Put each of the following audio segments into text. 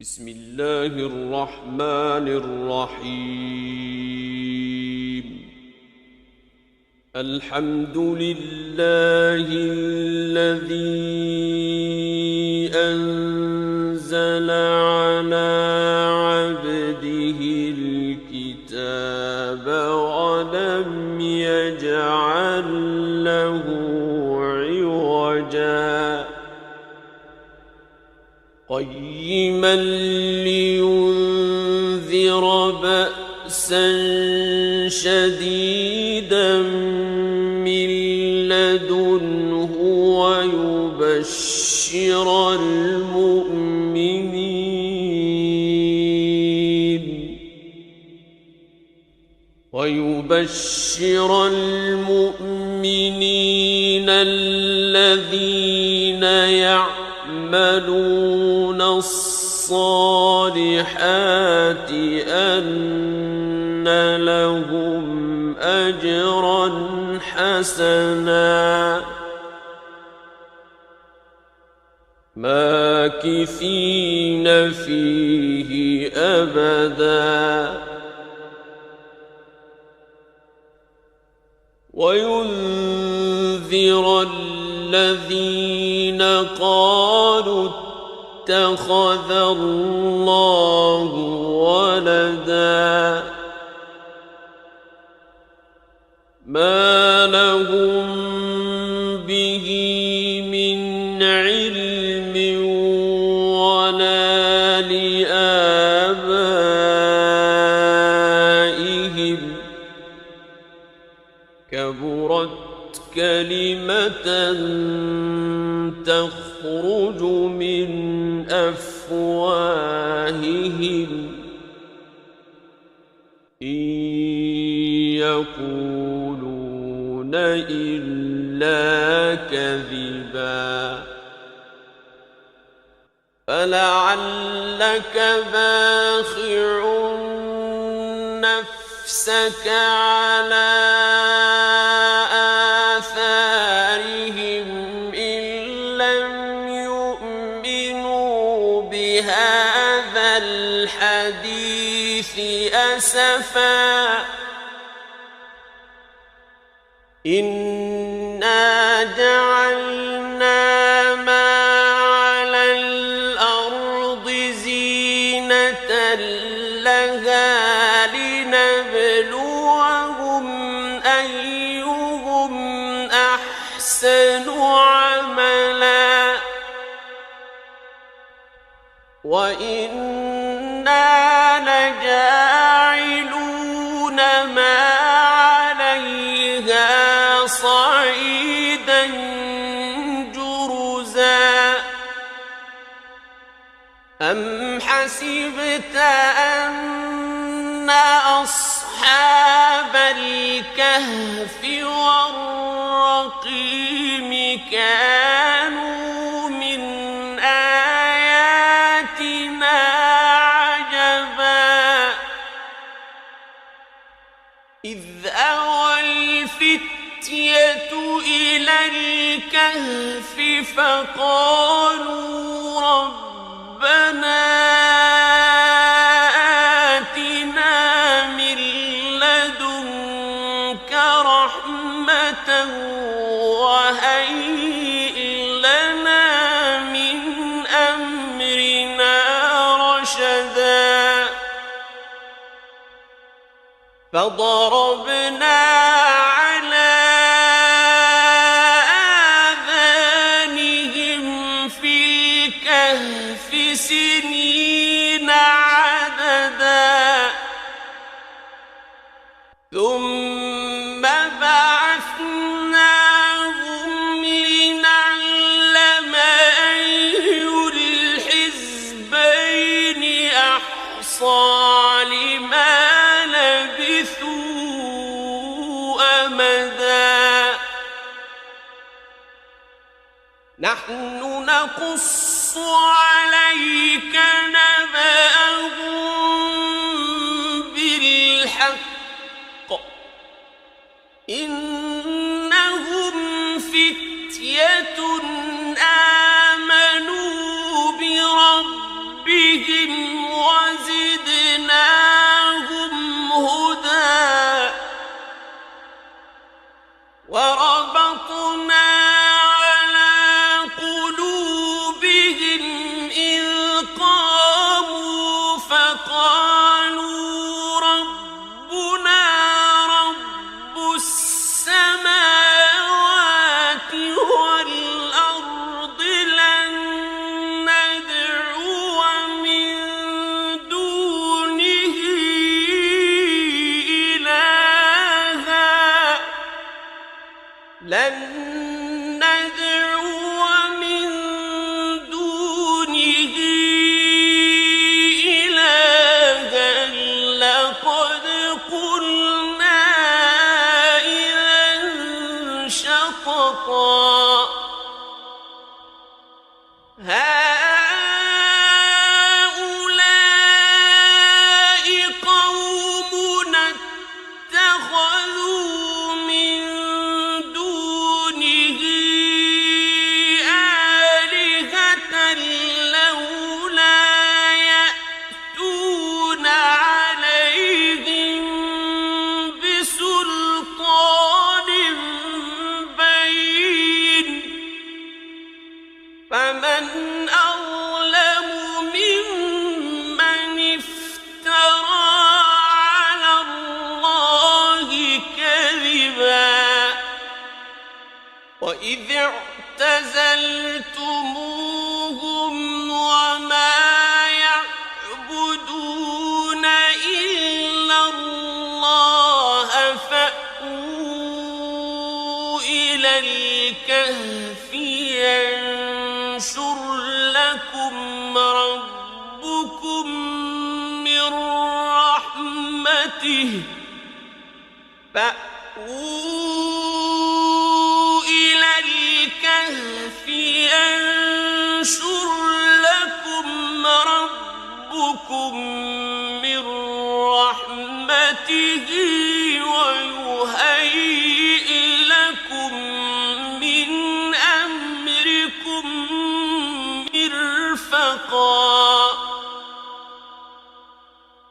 بسم الله الرحمن الرحيم. الحمد لله الذي أنزل على عبده الكتاب ولم يجعل له عوجا قيما لينذر بأسا شديدا من لدنه ويبشر المؤمنين الذين يعملون الصالحات أن لهم أجرا حسنا ماكثين فيه أبدا وينذر الذين قالوا اتخذ الله ولدا ما لهم به من علم ولا لآبائهم كبرت كلمة تخرج من أفواههم إن يقولون إلا كذبا فلعلك باخع نفسك على آثارهم إن لم يؤمنوا بهذا الحديث أسفا إنا جعلنا ما على الأرض زينة لها لنبلوهم أيهم أحسن عملا وإنا لجاعلون ما عليها صعيدا جرزا أم حسبت أن أصحاب الكهف والرقيم كانوا من آياتنا عجبا إذ أوى الفتية إلى الكهف فقالوا ربنا آتنا من لدنك رحمة وهيئ لنا من أمرنا رشدا فضربنا على آذانهم في الكهف سنين عددا ثم بعثناهم لنعلم أي الحزبين أحصى لما لبثوا أمدا نحن نقص عليك نبأهم بالحق إنهم فتية آمنوا بربهم وإذ اعتزلتموهم وما يعبدون إلا الله فأووا إلى الكهف ينشر لكم ربكم من رحمته فأووا إلى الكهف ينشر لكم ربكم من رحمته ويهيئ لكم من أمركم مرفقا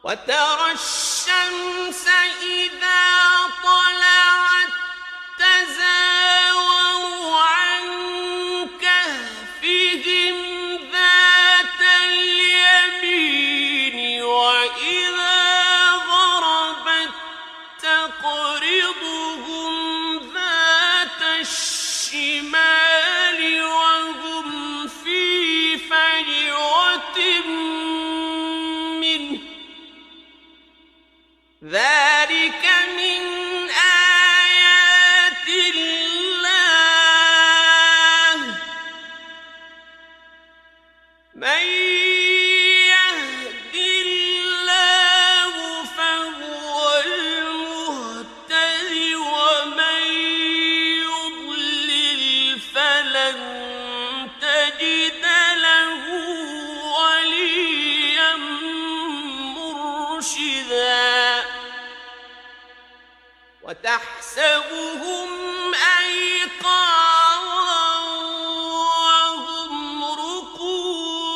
وترى الشمس إذا طلعت تزاور عن كهفهم ذات اليمين وإذا غربت تقرضهم ذات الشمال وهم في فجوة منه ذلك من آيات الله من يهد الله فهو المهتد ومن يضلل فلن تجد له وليا مرشدا وتحسبهم أيقاظا وهم رقود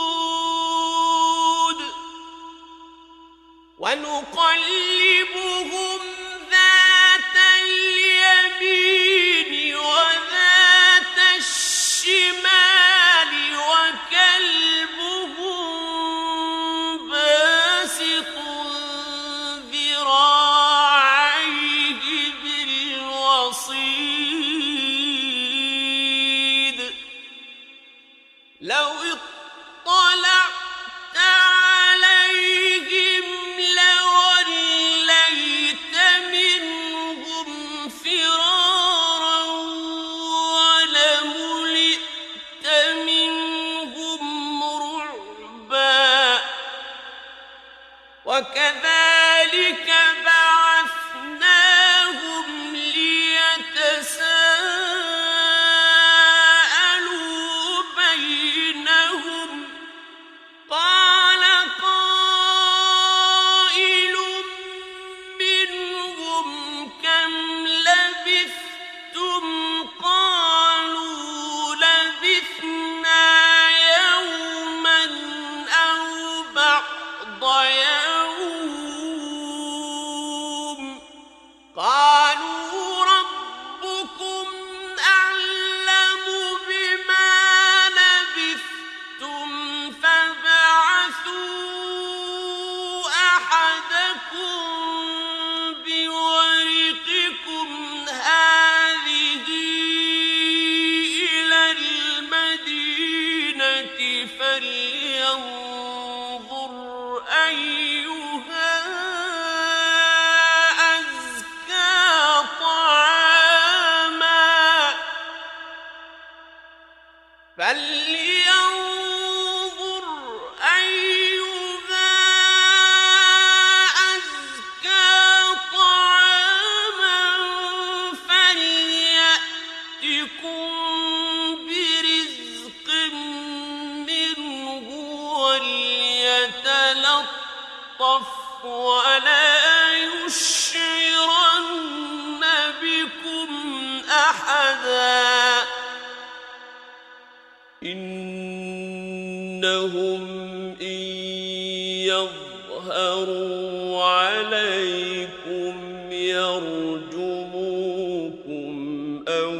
ونقلبهم ذات اليمين وذات الشمال وكلبهم باسط ذراعيه بالوصيد لو اطلعت عليهم لوليت منهم فرارا ولملئت منهم رعبا وكذلك بعثناهم ليتساءلوا بينهم قال قائل منهم كم لبثتم قالوا لبثنا يوما أو بعض يوم قالوا ربكم أعلم بما لبثتم فابعثوا أحدكم بورقكم هذه إلى المدينة فلينظر أيها أزكى طعاما فلينظر أيها أزكى طعاما فليأتكم برزق منه وليتلطف ولا يشعرن بكم أحدا إنهم إن يظهروا عليكم يرجموكم أو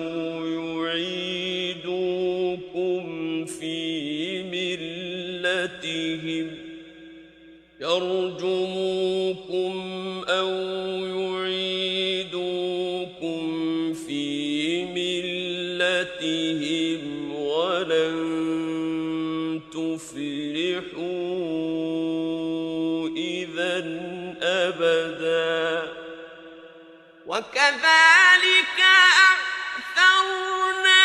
يعيدوكم في ملتهم وكذلك أعثرنا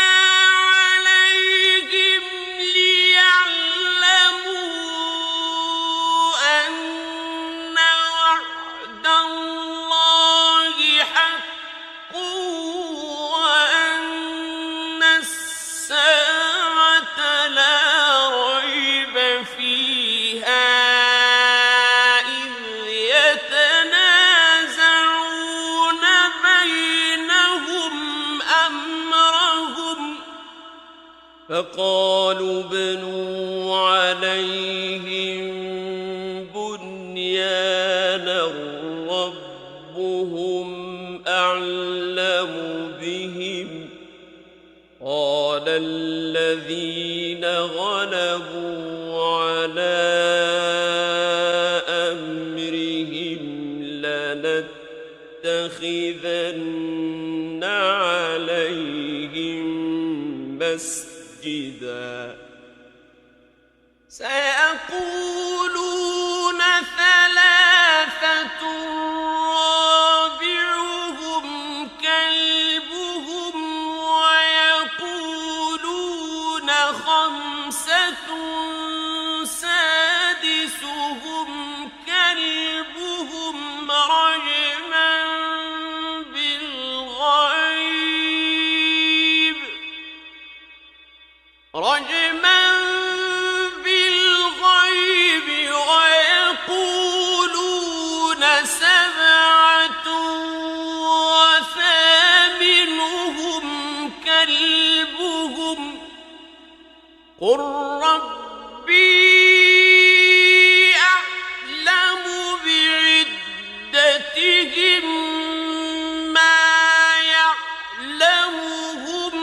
عليهم ليعلموا أن وعد الله حق وأن الساعة لا ريب فيها إذ يتنازعون بينهم أمرهم فقالوا ابنوا عليهم بنيانا ربهم أعلم بهم قال الذين غلبوا على أمرهم لنتخذن عليهم مسجدا سيقولون ثلاثة رابعهم كلبهم ويقولون خمسة سادسهم كلبهم رجما بالغيب ويقولون سبعة وثامنهم كلبهم قل ربي أعلم بعدتهم ما يعلمهم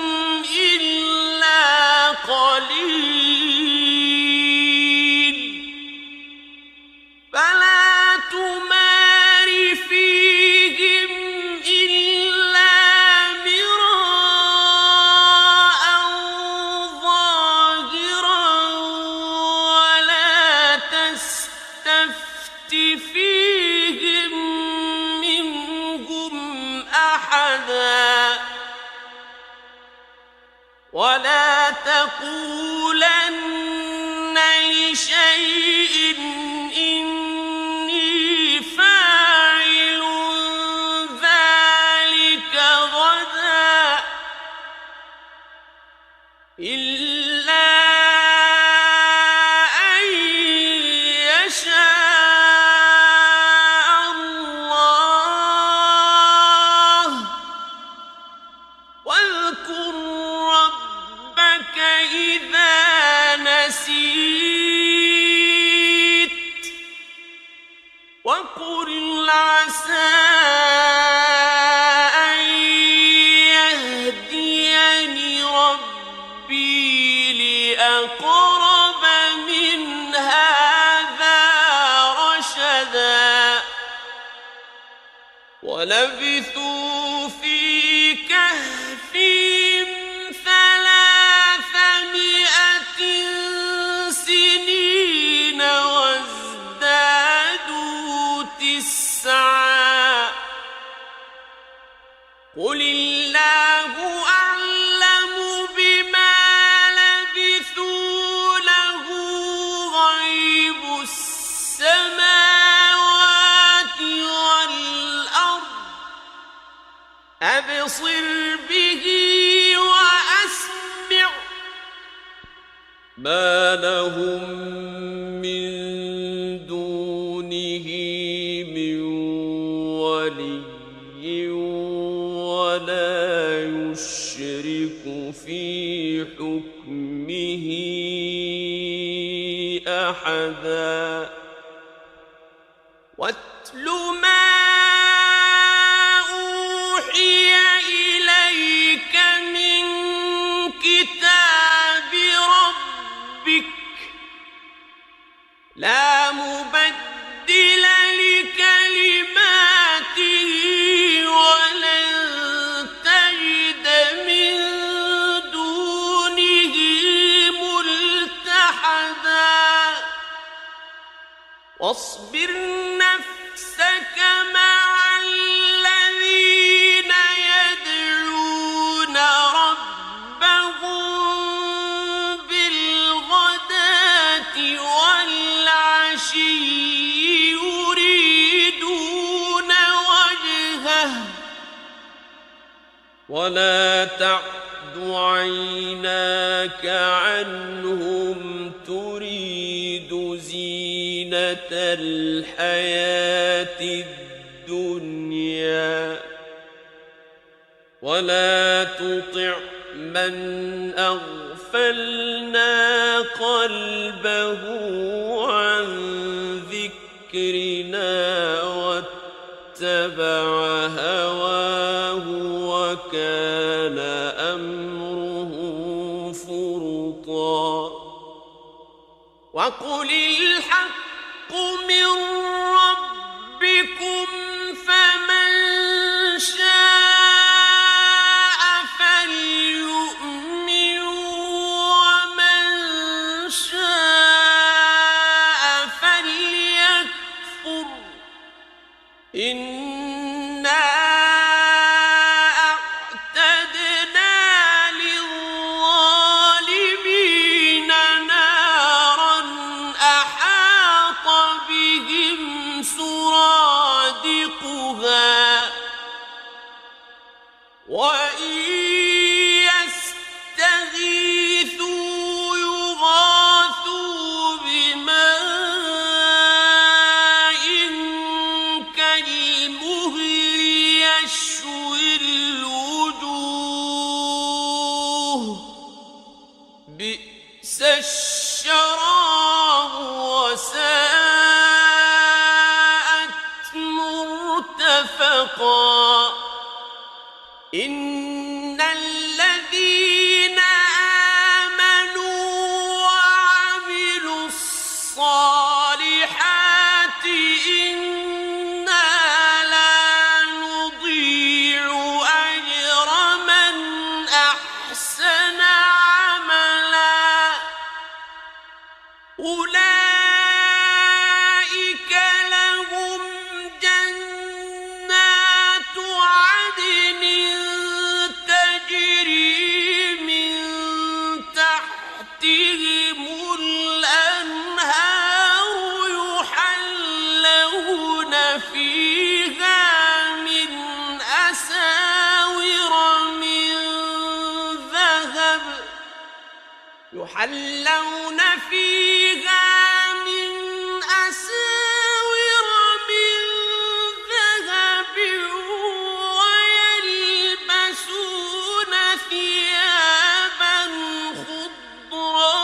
إلا قليل فلا تمار فيهم إلا مراء ظاهرا ولا تستفت فيهم منهم أحدا ولا تقولن لشيء إني فاعل ذلك غدا إلا أن يشاء الله واذكر ربك إذا نسيت وقل عسى أن يهديني ربي لأقرب من هذا رشدا ولبثوا في كهفهم 300 سنين وازدادوا 9 قل الله أعلم بما لبثوا له غيب السماوات والأرض أبصر به وأسمع ما لهم من دونه من ولي ولا يشرك في حكمه أحدا واتل ما أوحي إليك من كتاب ربك لا مبدل لكلماته ولن تجد من دونه ملتحدا واصبر نفسك مع الذين يريدون وجهه ولا تعد عيناك عنهم تريد زينة الحياة الدنيا ولا تطع من أغفلنا قلبه عن ذكرنا واتبع هواه وكان أمره فرطا وقل الحق من ربكم فمن شاء فليؤمن ومن شاء فليكفر إنا أعتدنا للظالمين نارا أحاط بهم سرادقها وإن يستغيثوا يغاثوا بماء كالمهل يشوي الوجوه بئس الشراب وساءت مرتفقا إن الذين آمنوا وعملوا الصالحات إنا لا نضيع أجر من أحسن عملا أولئك لهم جنات عدن تجري من تحتهم الأنهار يحلون فيها من أساور من ذهب يحلون فيها من أساور من ذهب ويلبسون ثيابا خضرا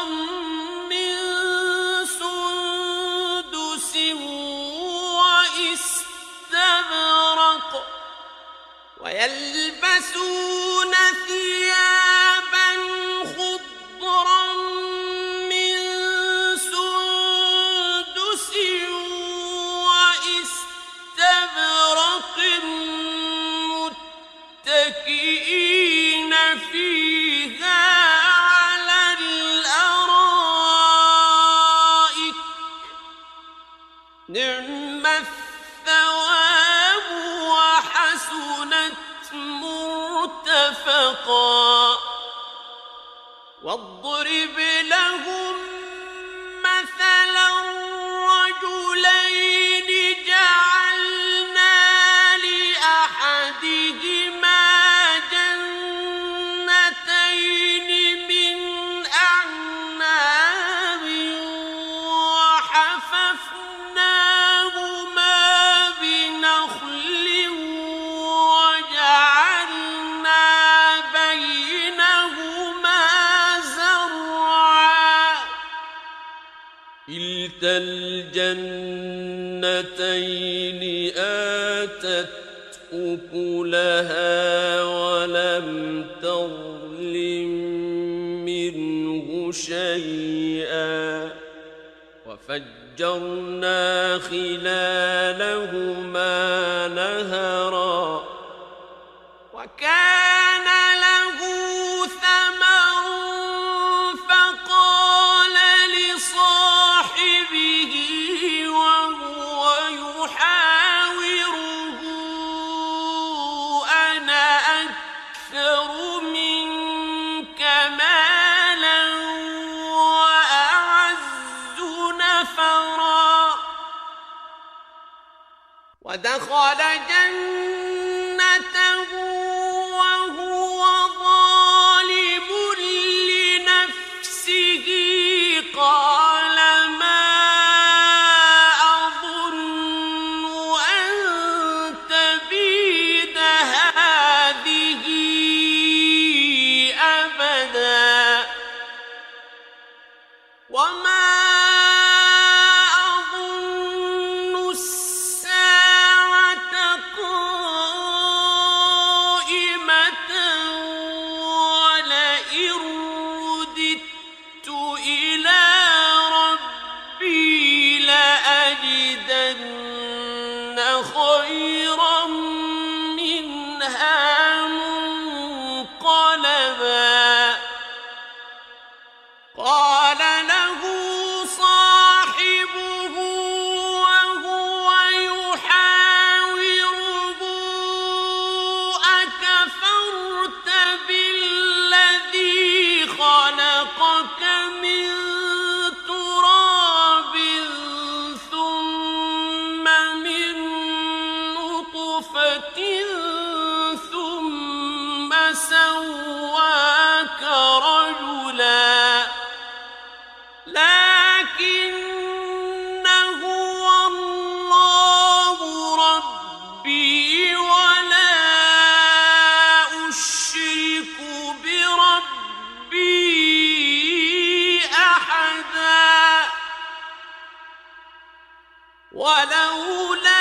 من سندس واستبرق ويلبسون ثيابا خضرا من سندس واستبرق متكئين فيها على الأرائك نعم الثواب وحسنت مرتفقا واضرب لهم مثلا رجلين جعلنا لأحدهما جنتين من أعناب وحففناهما بنخل وجعلنا بينهما زرعا كلتا الجنتين آتت أكلها ولم تظلم منه شيئا وفجرنا خلالهما نهرا وكان له ثمر فقال لصاحبه وهو يحاوره أنا أكثر منك مالا وأعز نفرا ودخل جنته وهو ظالم لنفسه قال ما أظن أن تبيد هذه أبدا وما خيرا منها منقلبا قال له صاحبه وهو يحاوره أكفرت بالذي خلقك من تراب ثم من ثم سواك رجلا لكن هو الله ربي ولا أشرك بربي أحدا ولولا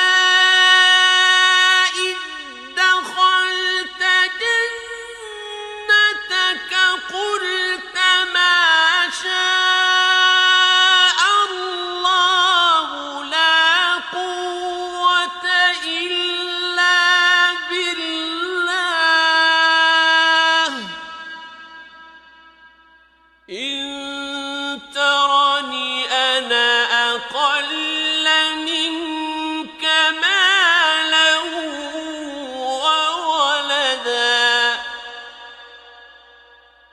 قلت ما شاء الله لا قوة إلا بالله إن ترني أنا أقل منك مالا وولدا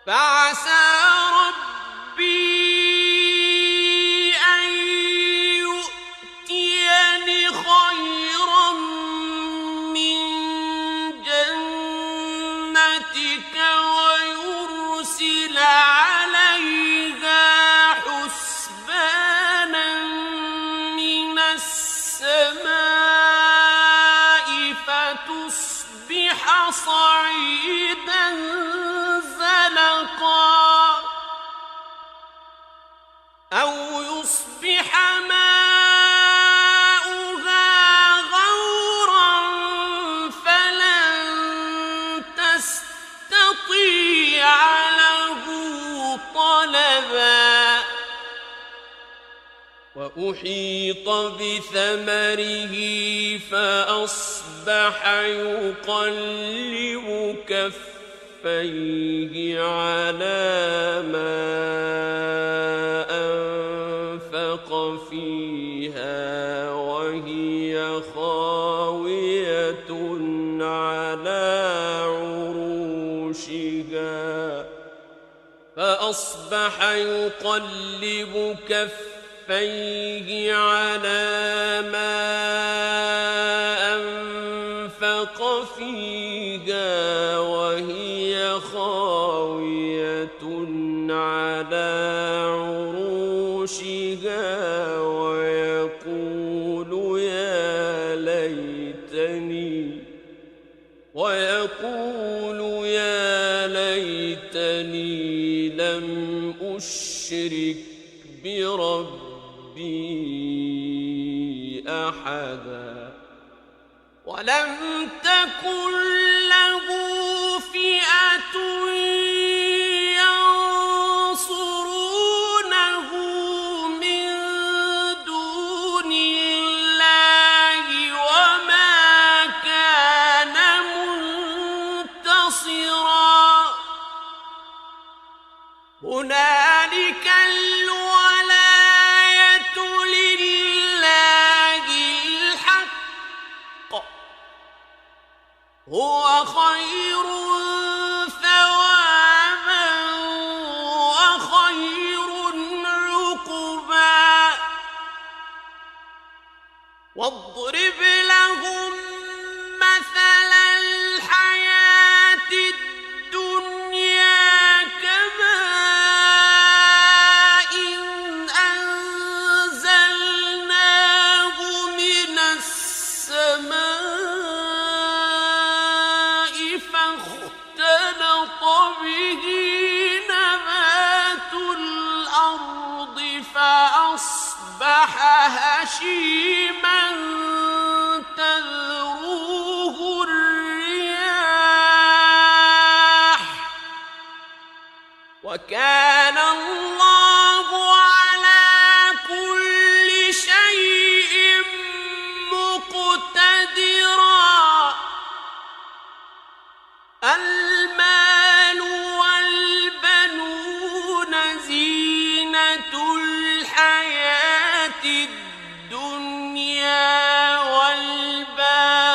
فعسى ربي أن يؤتيني خيرا من جنتك ويرسل عليها حسبانا من السماء فتصبح صعيدا أو يصبح ماؤها غورا فلن تستطيع له طلبا وأحيط بثمره فأصبح يقلب كفيه على ما أنفق فيها وهي خاوية على عروشها فأصبح يقلب كفيه على ما أنفق فيها وهي خاوية على عروشها ويقول يا ليتني لم أشرك بربي أحدا ولم تكن له فئة ينصرونه من دون الله وما كان منتصرا هنالك الولاية لله الحق هو خير ثوابا وخير عقبا واضرب لهم مثل الحياة الدنيا كماء أنزلناه من السماء فاختلط به نبات الأرض فأصبح هشيما تذروه الرياح وكان الله على كل شيء مقتدرا المال والبنون زينة الحياة الدنيا والباقيات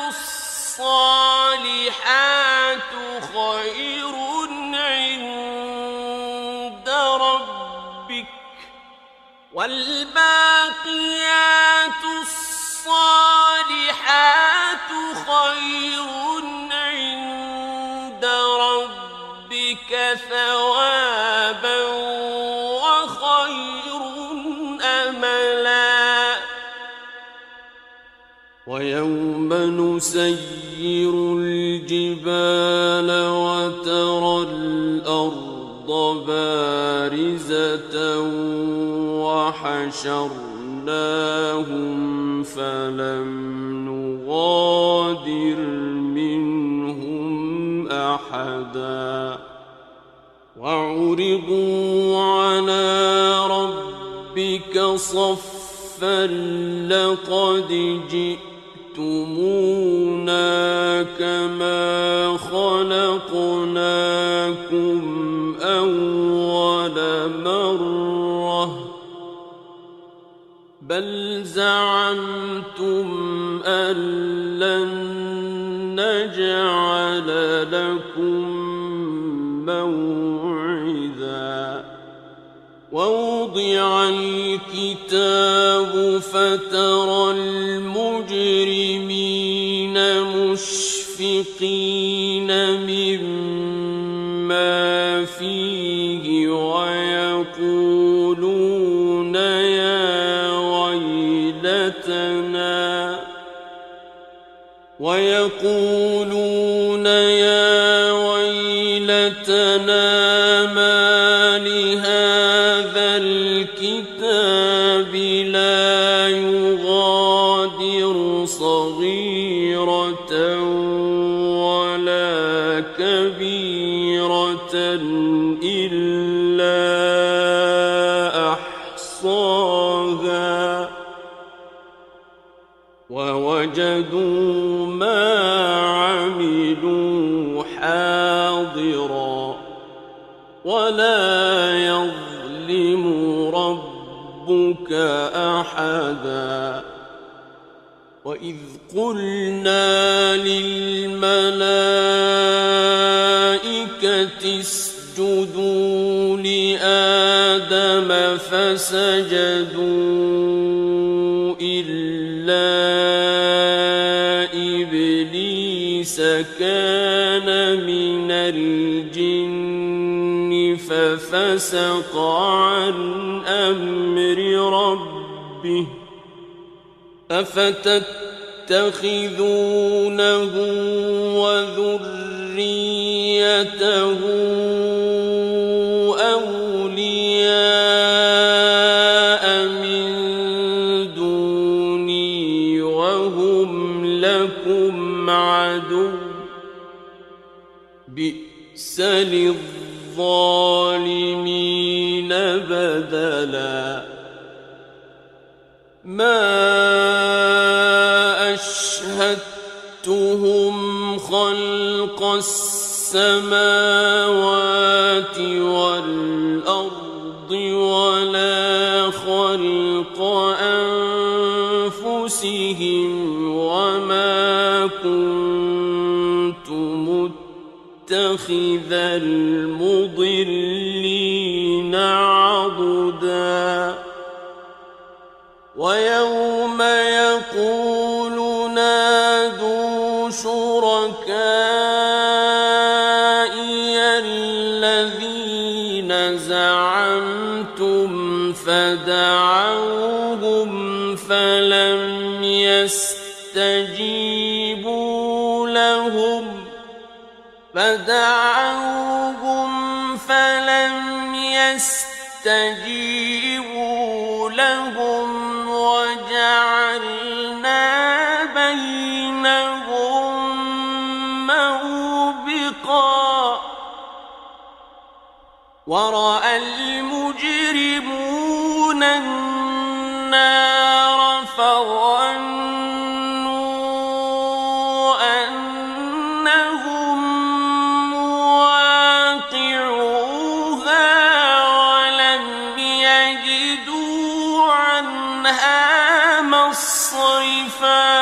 الصالحات خير عند ربك والباقيات الصالحات خير عند ربك ثوابا وخير أملا ويوم نسير الجبال وترى الأرض بارزة وحشرناهم فلم نغادر منهم أحدا وعرضوا على ربك صفا لقد جئتمونا كما خلقناكم أول مرة بل زعمتم أن لن نجعل لكم موعدا ووضع الكتاب فترى المجرمين مشفقين مما فيه ويقولون يا ويلتنا ما لهذا الكتاب لا يغادر صغيرة ولا كبيرة إلا أحصاها ووجدوا ما عملوا حاضرا ولا يظلم ربك أحدا وإذ قلنا للملائكة اسجدوا لآدم فسجدوا إلا إبليس كان من الجن ففسق عن أمر ربه أفتتخذونه وذريته أولياء من دوني وهم لكم عدو بئس للظالمين بدلا ما أشهدتهم خلق السماوات والأرض ولا خلق أنفسهم وما كنت متخذ المضلين عضدا ويوم يقول نادوا شركائي الذين زعمتم فدعوهم فلم يستجيبوا لهم وجعلنا بينهم موبقا ورأى المجرمون النار فظنوا أنهم مواقعوها ولم يجدوا عنها مصرفا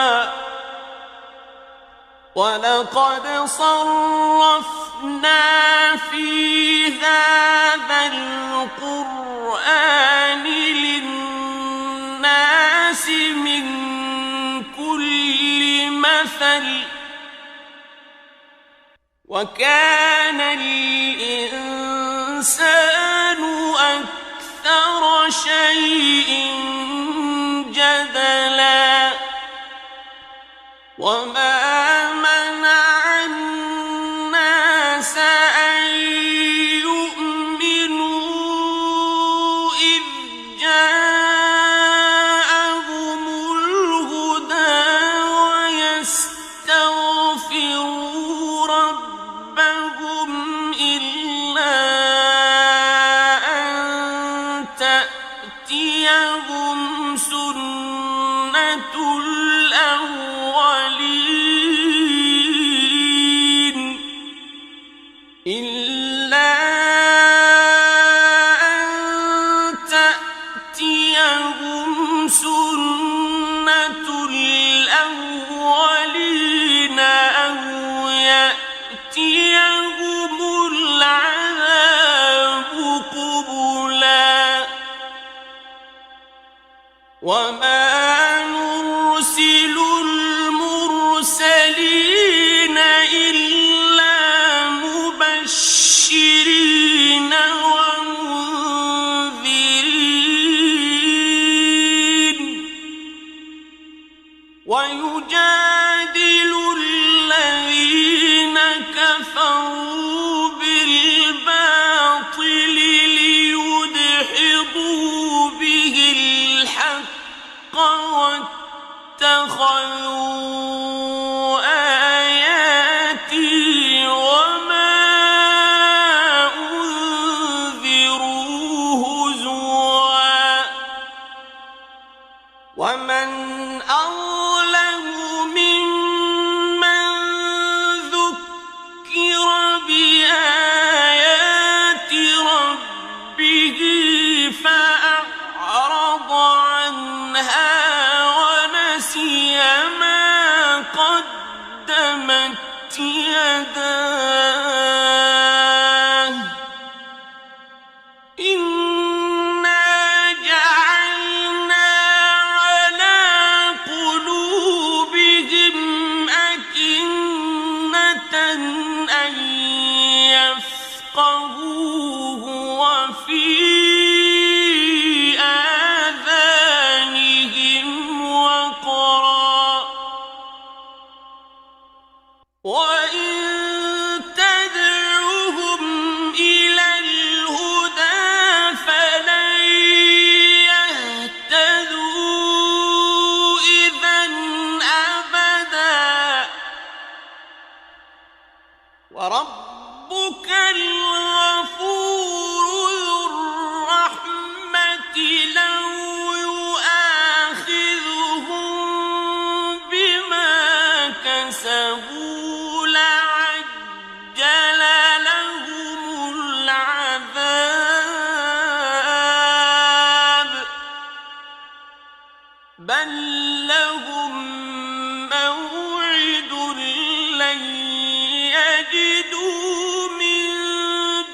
ولقد صرفنا في هذا القرآن للناس من كل مثل وكان الإنسان أكثر شيء جدلا وما منع الناس أن يؤمنوا إذ جاءهم الهدى ويستغفروا ربهم إلا أن تأتيهم سنة الأولين إلا أن تأتيهم سنة الأولين أو يأتيهم العذاب قبلا وما نرسل المرسلين إلا مبشرين ومنذرين ويجادل الذين كفروا بالباطل ليدحضوا به الحق واتخذوا آياتي وما أنذروا هزوا ومن أظلم ممن ذكر بآيات ربه فأعرض عنها ونسي ما قدمت يداه إنا جعلنا على قلوبهم أكنة أن يفقهوه وفي آذانهم وقرا وإن تدعوهم إلى الهدى فلن يهتدوا إذا أبدا وربك الغفور ذو الرحمة لو يؤاخذهم بما كسبوا لعجل لهم العذاب بل لهم موعد لن يجدوا من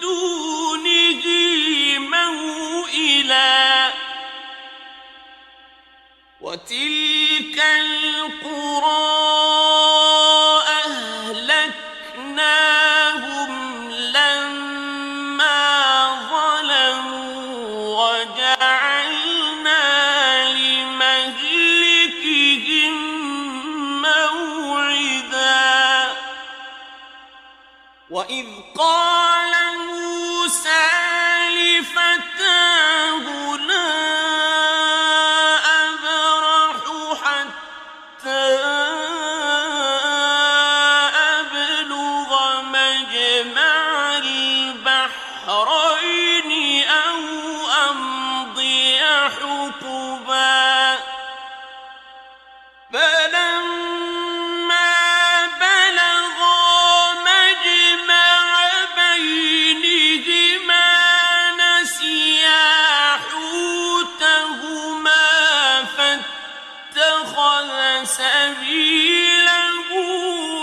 دونه موئلا وتلك القرى أهلكناهم لما ظلموا وجعلنا لمهلكهم موعدا وإذ قال موسى لفتاه لا أبرح حتى أبلغ مجمع البحرين أو أمضي حقبا فلما بلغا مجمع بينهما نسيا حوتهما فاتخذ سبيله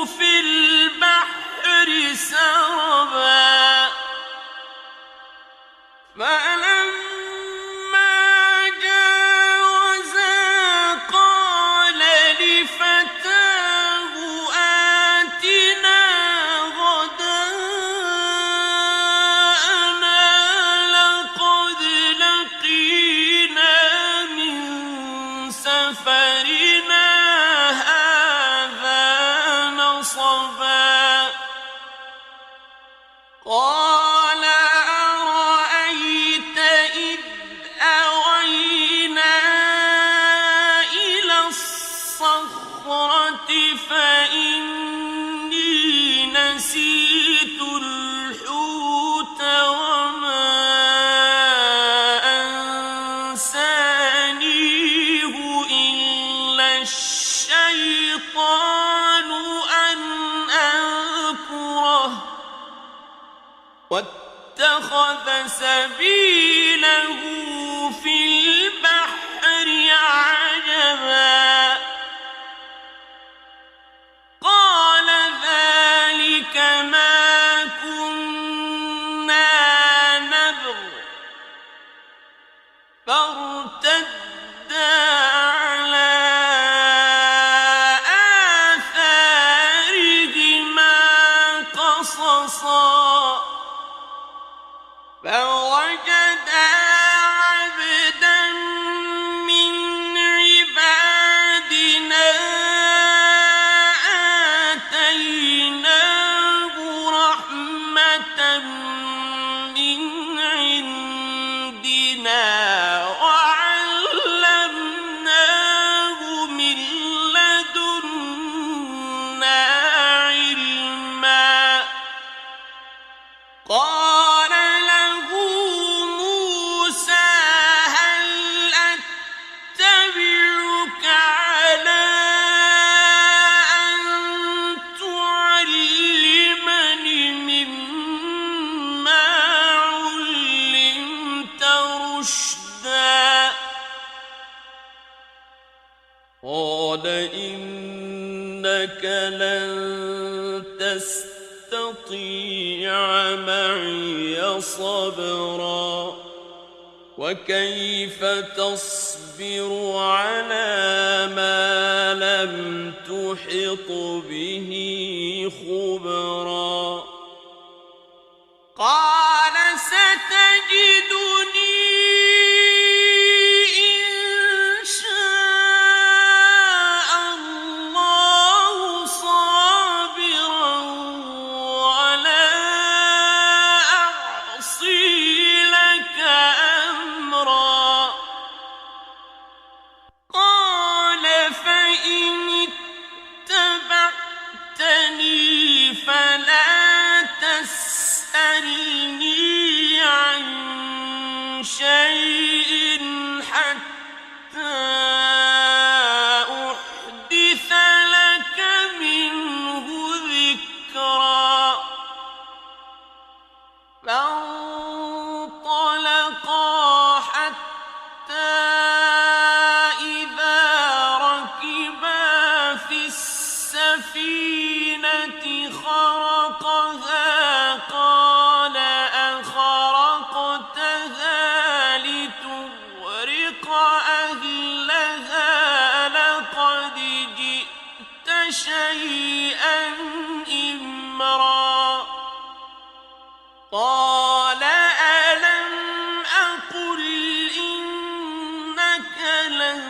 في البحر سربا فلما جاوزا قال لفتاه آتنا غداءنا لقد لقينا من سفرنا هذا نصبا قال أرأيت إذ أوينا إلى الصخرة فإني نسيت الحوت وما أنسانيه إلا الشيطان أن أذكره واتخذ سبيله في البحر عجبا قال ذلك ما كنا نبغ فارتدا على آثارهما قصصا فوجدا عبدا من عبادنا آتيناه رحمة من عندنا وعلمناه من لدنا علما قال له موسى هل أتبعك على أن تعلمني مما علمت رشدا قال إنك لن تستطيع معي صبرا وكيف تصبر على ما لم تحط به خبرا قال ستجدني إن شاء الله صابرا ولا أعصي لك أمرا قال فإن اتبعتني شيئا إمرا قال ألم أقل إنك لن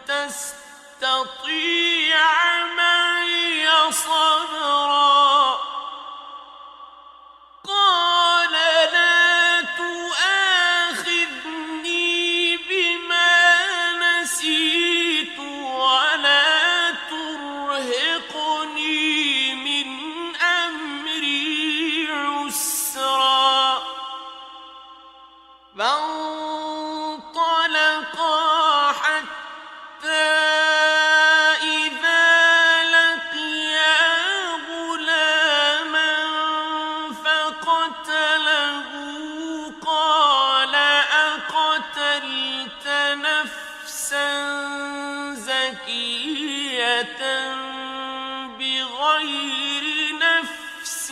تستطيع معي صبرا قال لا تؤاخذني بما نسيت ولا ترهقني من أمري عسرا فانطلقا حتى إذا لقيا غلاما فقتله قال أقتلت نفسا زكية بغير نفس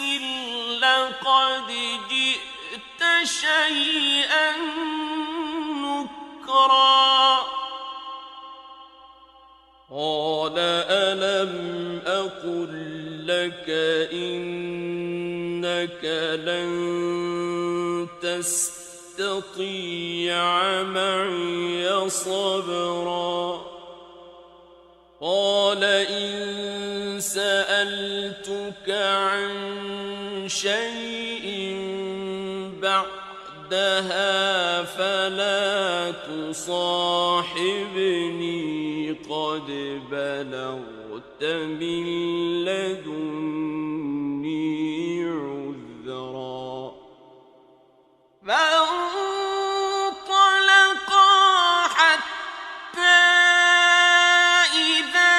لقد جئت شيئا نكرا قال ألم أقل لك إنك لن تستطيع معي صبرا قال إن سألتك عن شيء بعدها فلا تصاحبني قد بلغت من لدني عذرا فانطلقا حتى إذا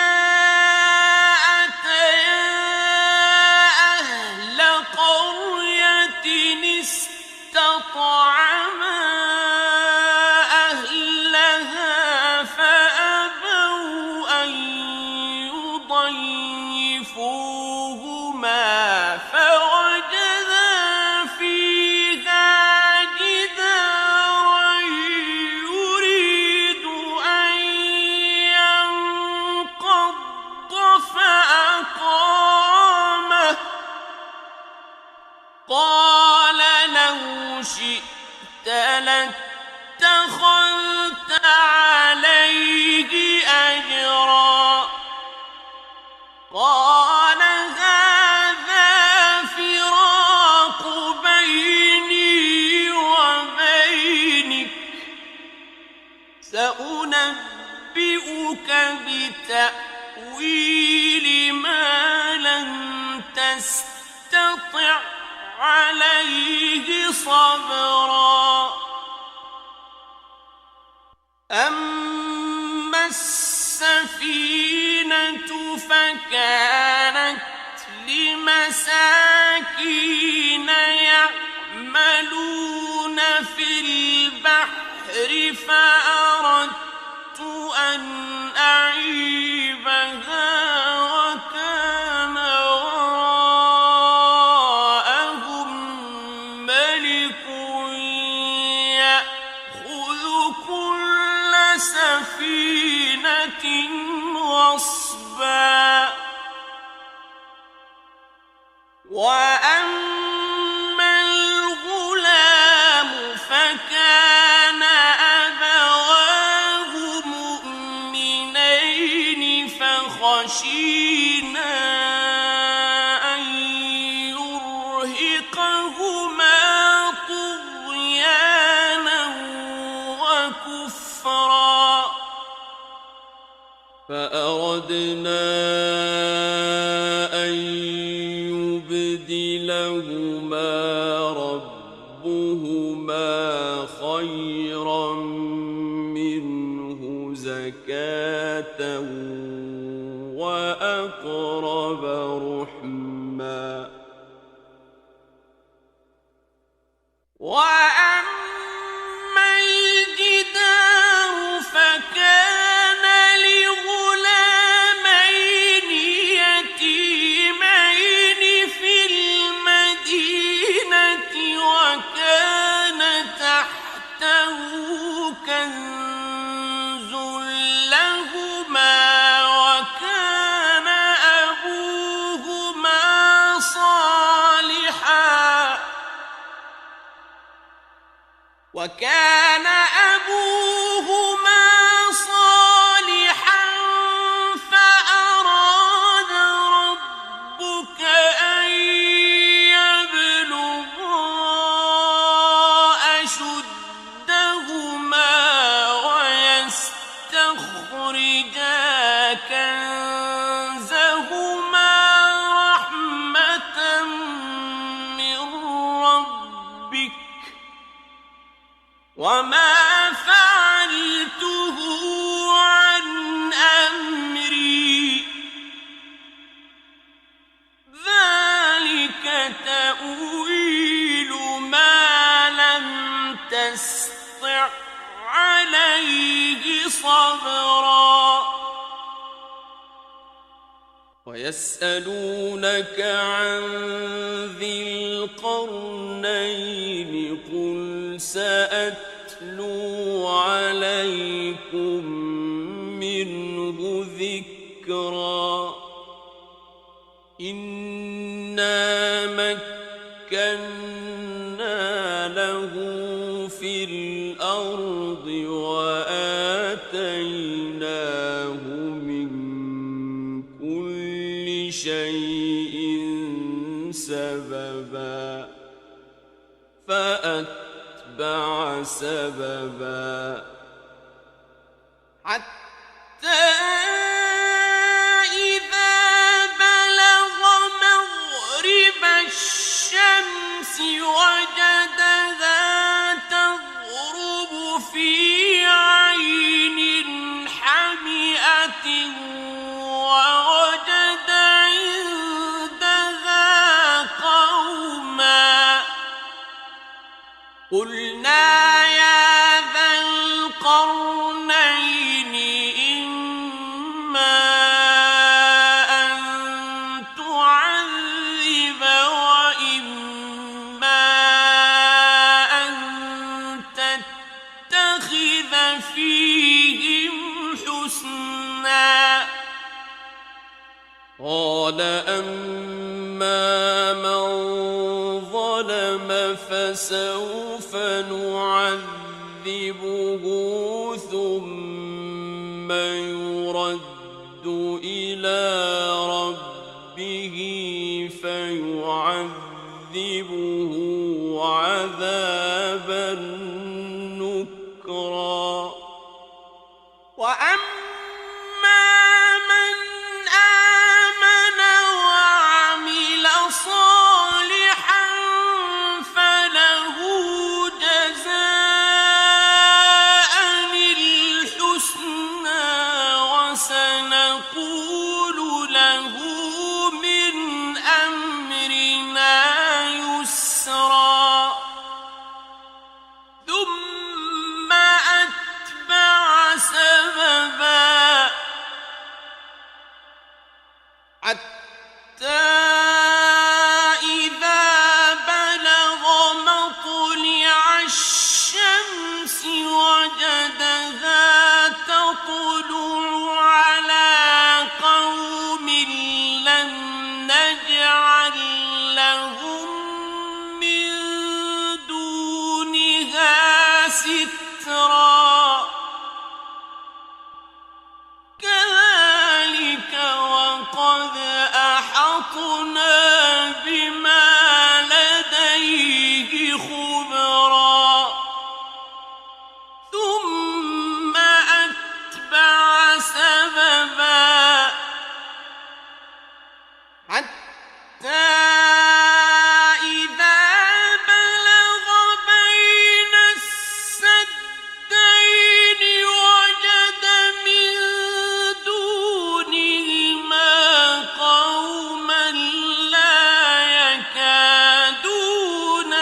أتيا أهل قرية استطعما أهلها فأبوا أن يضيفوهما فوجدا فيها جدارا يريد أن ينقض فأقامه قال لو شئت لاتخذت عليه أجرا قال هذا فراق بيني وبينك سأنبئك بتأويل ما لم تستطع عليه صبرا أما السفينة فكانت لمساكين يعملون في البحر فأردت أن أعيبها وكان وراءهم ملك يأخذ كل سفينة غصبا وأما الغلام فكان أبواه مؤمنين فخشينا أن يرهقهما طغيانا وكفرا فأردنا أن يبدلهما ربهما خيرا منه زكاة وأقرب رحما وأما الجدار فكان لغلامين يتيمين في المدينة وكان تحته كنز لهما وكان وكان أبوهما صالحا فأراد ربك أن يبلغا أشدهما ويستخرجا كنزهما رحمة من ربك وما فعلته عن أمري ذلك تأويل ما لم تسطع عليه صبرا ويسألونك عن ذي القرنين قل سأتلو عليكم منه ذكرا إنا مكنا له في الأرض وآتيناه من كل شيء سببا فأتبع سببا حتى إذا بلغ مغرب الشمس وجدها تغرب في عين حمئة ووجد عندها قوما قلنا يا ذا القرنين إما أن تعذب وإما أن تتخذ فيهم حسنا قال أما من ظلم فسوف نعذبه ثم يرد إلى ربه فيعذبه عذابا نكرا وأما من آمن وعمل صالحا فله جزاء الحسنى وسنقول له من أمرنا يسرا ثم أتبع سببا حتى إذا بلغ مطلع الشمس وجدها تطلع على قوم لم نجعل لهم من دونها سترا كذلك وقد أحطنا بما لديه خبرا ثم أتبع سببا حتى إذا بلغ بين السدين وجد من دونهما قوما لا يكادون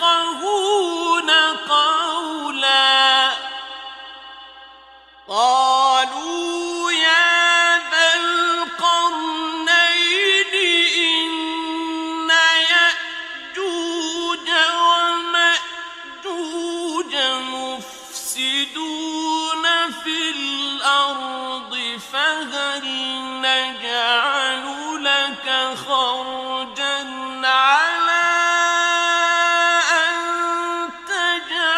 يفقهون قولا قالوا يا ذا القرنين إن يأجوج ومأجوج مفسدون في الأرض فهل نجعل لك خرجا على أن تجعل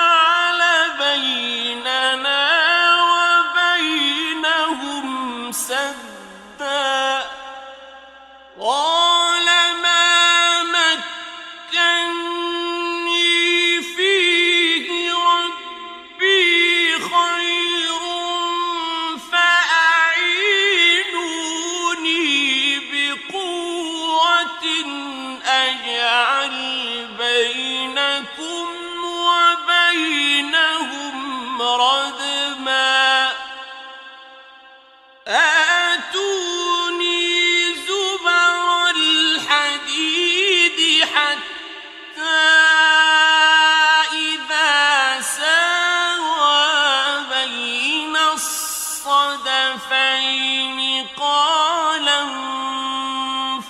الصدفين قال انفخوا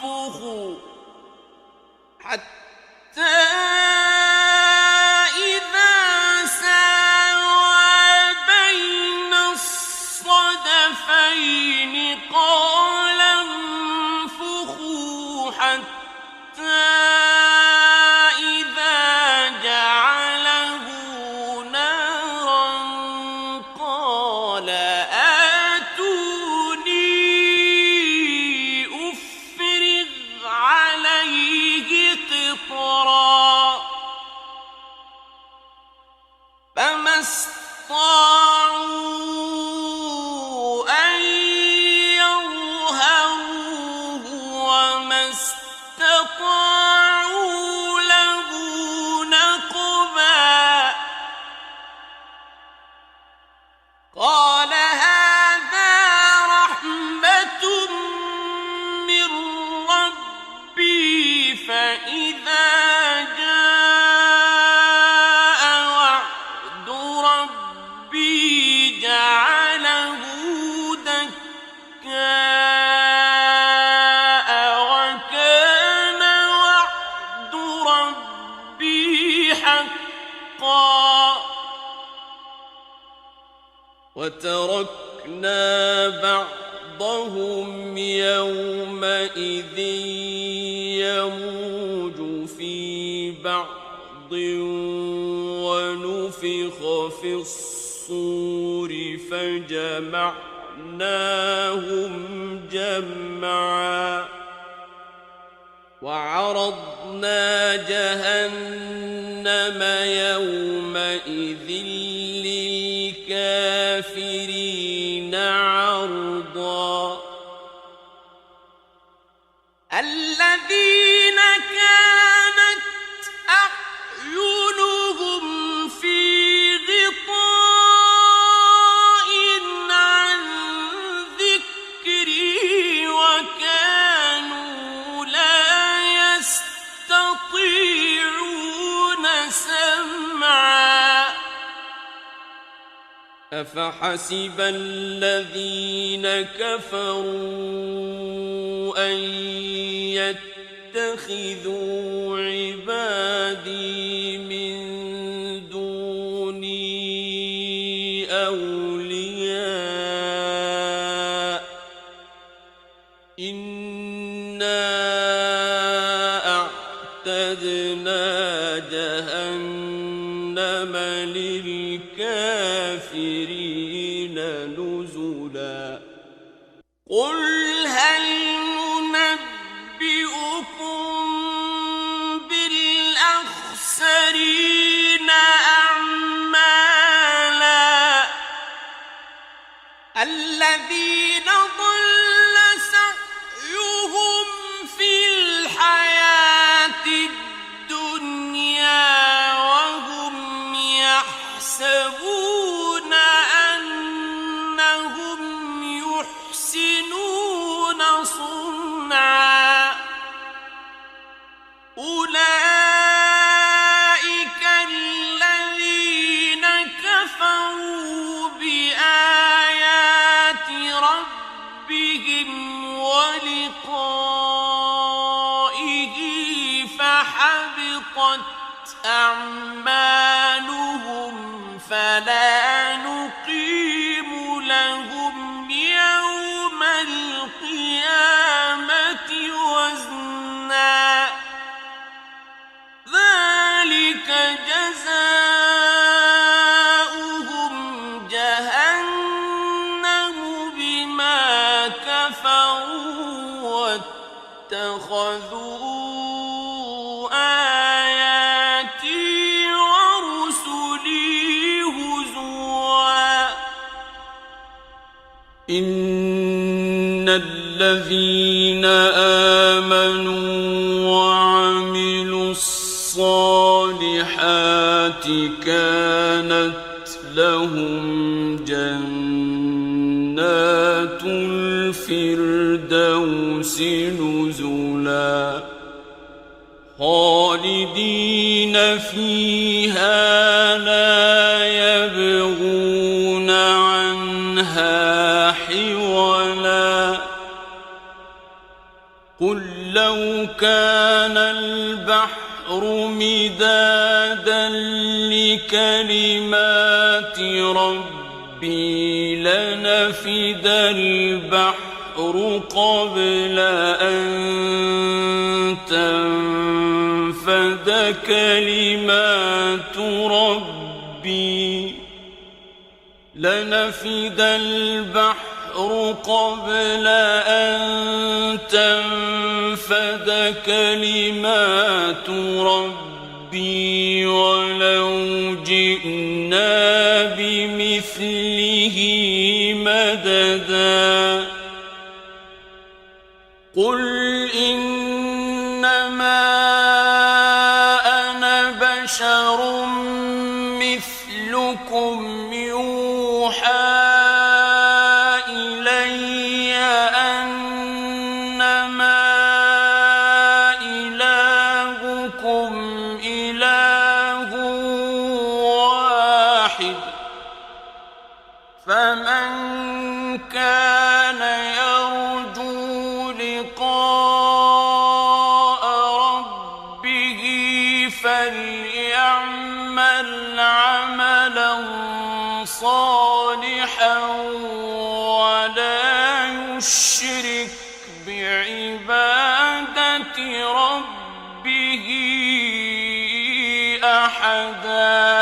حتى إذا ساوى بين الصدفين قال انفخوا حتى إذا جعله نارا قال آتوني أفرغ عليه قطرا فما استطاعوا أن يظهروه وما استطاعوا له نقبا قال هذا رحمة من ربي فإذا جاء وعد ربي جعله دكاء وكان وعد ربي حقا وتركنا بعضهم يومئذ يموج في بعض ونفخ في الصور فجمعناهم جمعا وعرضنا جهنم يومئذ للكافرين عرضا الذين كانت أعينهم في غطاء عن ذكري وكانوا لا يستطيعون سمعا أفحسب الذين كفروا أن يتخذوا عبادي من دوني أولياء إنا أعتدنا جهنم للكافرين نزلا قل هل ننبئكم بالأخسرين أعمالا الذين ضل سعيهم في الحياة الدنيا وهم يحسبون أنهم يحسنون صنعا أولئك الذين كفروا بآيات ربهم ولقائه فحبطت أعمالهم فلا نقيم لهم يوم القيامة وزنا ذلك جزاؤهم جهنم بما كفروا واتخذوا آياتي ورسلي هزوا إن الذين آمنوا وعملوا الصالحات كانت لهم جنات الفردوس نزلا خالدين فيها لا يبغون عنها لا حولا قل لو كان البحر مدادا لكلمات ربي لنفد البحر قبل أن تنفد كلمات ربي لنفد البحر قبل أن تنفد كلمات ربي ولو جئنا بمثله مددا قل إنما أنا بشر مثلكم يوحى إلي أنما إلهكم إله واحد فمن كان يرجو لقاء ربه فليعمل عملا صالحا ولا يشرك بعبادة ربه أحدا